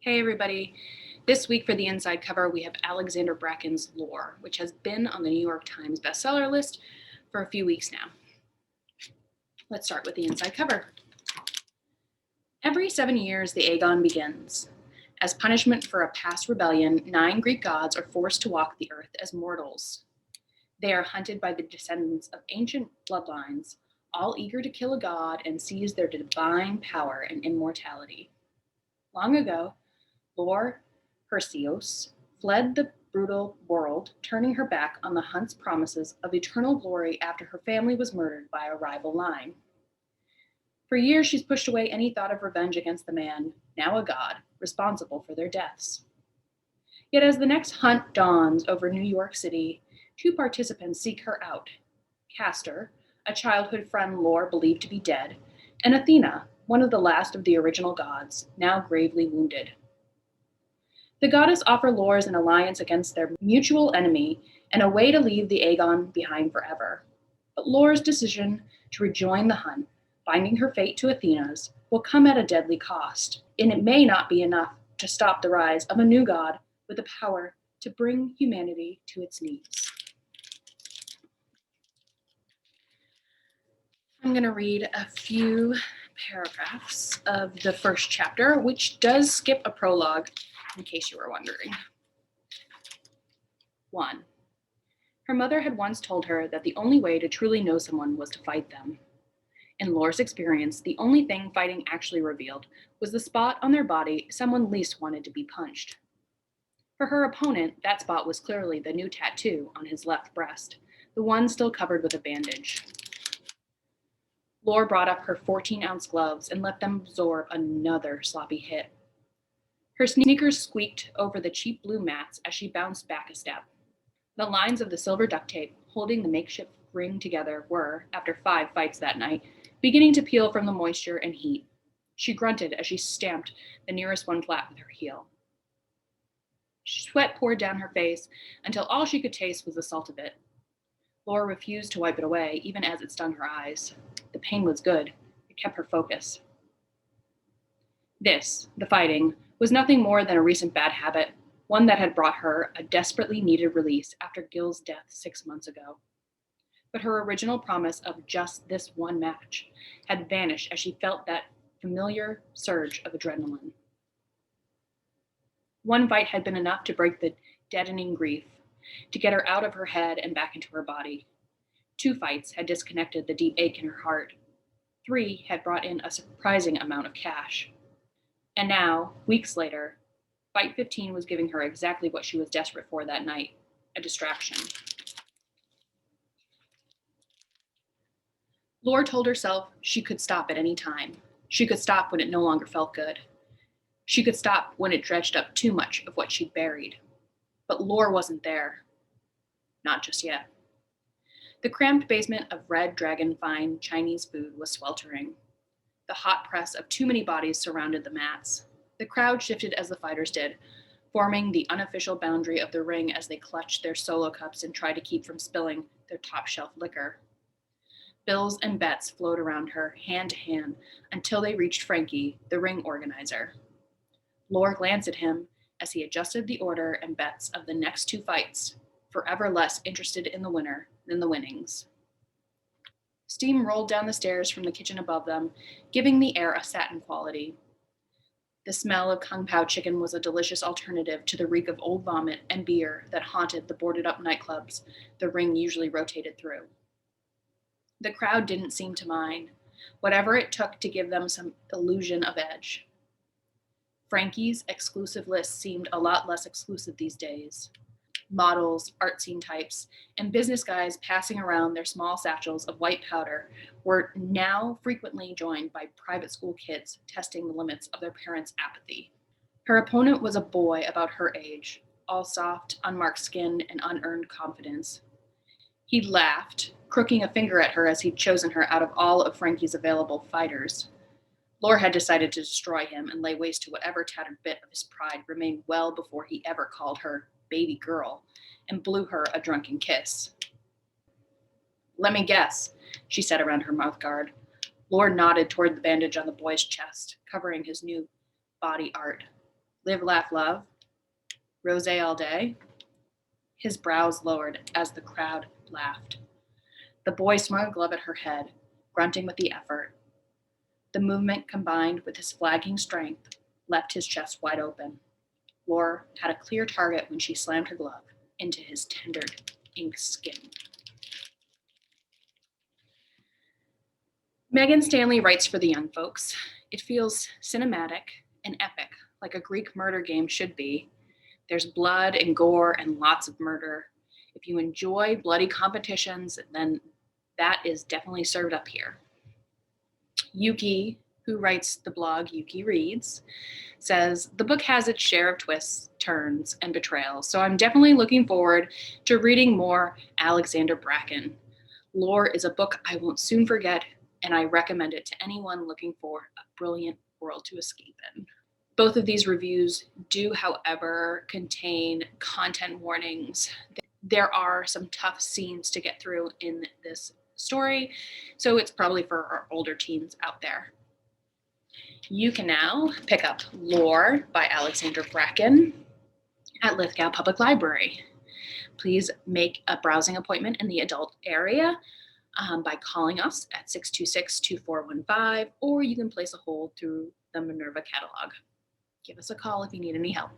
Hey everybody. This week for the inside cover, we have Alexander Bracken's Lore, which has been on the New York Times bestseller list for a few weeks now. Let's start with the inside cover. Every 7 years, the Aegon begins. As punishment for a past rebellion, 9 Greek gods are forced to walk the earth as mortals. They are hunted by the descendants of ancient bloodlines, all eager to kill a god and seize their divine power and immortality. Long ago, Lore Perseus fled the brutal world, turning her back on the hunt's promises of eternal glory after her family was murdered by a rival line. For years, she's pushed away any thought of revenge against the man, now a god, responsible for their deaths. Yet as the next hunt dawns over New York City, 2 participants seek her out. Castor, a childhood friend Lore believed to be dead, and Athena, one of the last of the original gods, now gravely wounded. The goddess offers Lore an alliance against their mutual enemy and a way to leave the Aegon behind forever. But Lore's decision to rejoin the hunt, binding her fate to Athena's, will come at a deadly cost, and it may not be enough to stop the rise of a new god with the power to bring humanity to its knees. I'm going to read a few paragraphs of the first chapter, which does skip a prologue, in case you were wondering. 1. Her mother had once told her that the only way to truly know someone was to fight them. In Lore's experience, the only thing fighting actually revealed was the spot on their body someone least wanted to be punched. For her opponent, that spot was clearly the new tattoo on his left breast, the one still covered with a bandage. Lore brought up her 14-ounce gloves and let them absorb another sloppy hit. Her sneakers squeaked over the cheap blue mats as she bounced back a step. The lines of the silver duct tape holding the makeshift ring together were, after 5 fights that night, beginning to peel from the moisture and heat. She grunted as she stamped the nearest one flat with her heel. Sweat poured down her face until all she could taste was the salt of it. Lore refused to wipe it away, even as it stung her eyes. The pain was good. It kept her focus. This, the fighting, was nothing more than a recent bad habit, one that had brought her a desperately needed release after Gil's death 6 months ago. But her original promise of just this one match had vanished as she felt that familiar surge of adrenaline. One fight had been enough to break the deadening grief, to get her out of her head and back into her body. 2 fights had disconnected the deep ache in her heart. 3 had brought in a surprising amount of cash. And now, weeks later, Fight 15 was giving her exactly what she was desperate for that night, a distraction. Lore told herself she could stop at any time. She could stop when it no longer felt good. She could stop when it dredged up too much of what she'd buried. But Lore wasn't there. Not just yet. The cramped basement of Red Dragon fine Chinese food was sweltering. The hot press of too many bodies surrounded the mats. The crowd shifted as the fighters did, forming the unofficial boundary of the ring as they clutched their solo cups and tried to keep from spilling their top-shelf liquor. Bills and bets flowed around her, hand to hand, until they reached Frankie, the ring organizer. Lore glanced at him as he adjusted the order and bets of the next 2 fights, forever less interested in the winner than the winnings. Steam rolled down the stairs from the kitchen above them, giving the air a satin quality. The smell of kung pao chicken was a delicious alternative to the reek of old vomit and beer that haunted the boarded-up nightclubs the ring usually rotated through. The crowd didn't seem to mind, whatever it took to give them some illusion of edge. Frankie's exclusive list seemed a lot less exclusive these days. Models, art scene types, and business guys passing around their small satchels of white powder were now frequently joined by private school kids testing the limits of their parents' apathy. Her opponent was a boy about her age, all soft, unmarked skin and unearned confidence. He laughed, crooking a finger at her as he'd chosen her out of all of Frankie's available fighters. Lore had decided to destroy him and lay waste to whatever tattered bit of his pride remained well before he ever called her baby girl and blew her a drunken kiss. "Let me guess," she said around her mouth guard. Lore nodded toward the bandage on the boy's chest, covering his new body art. Live, laugh, love? Rosé all day? His brows lowered as the crowd laughed. The boy swung a glove at her head, grunting with the effort. The movement, combined with his flagging strength, left his chest wide open. Lore had a clear target when she slammed her glove into his tender ink skin. Megan Stanley writes for the young folks. It feels cinematic and epic, like a Greek murder game should be. There's blood and gore and lots of murder. If you enjoy bloody competitions, then that is definitely served up here. Yuki, who writes the blog Yuki Reads, says the book has its share of twists, turns, and betrayals, so I'm definitely looking forward to reading more Alexander Bracken. Lore is a book I won't soon forget, and I recommend it to anyone looking for a brilliant world to escape in. Both of these reviews do, however, contain content warnings. There are some tough scenes to get through in this story, so it's probably for our older teens out there. You can now pick up Lore by Alexander Bracken at Lithgow Public Library. Please make a browsing appointment in the adult area by calling us at 626-2415, or you can place a hold through the Minerva catalog. Give us a call if you need any help.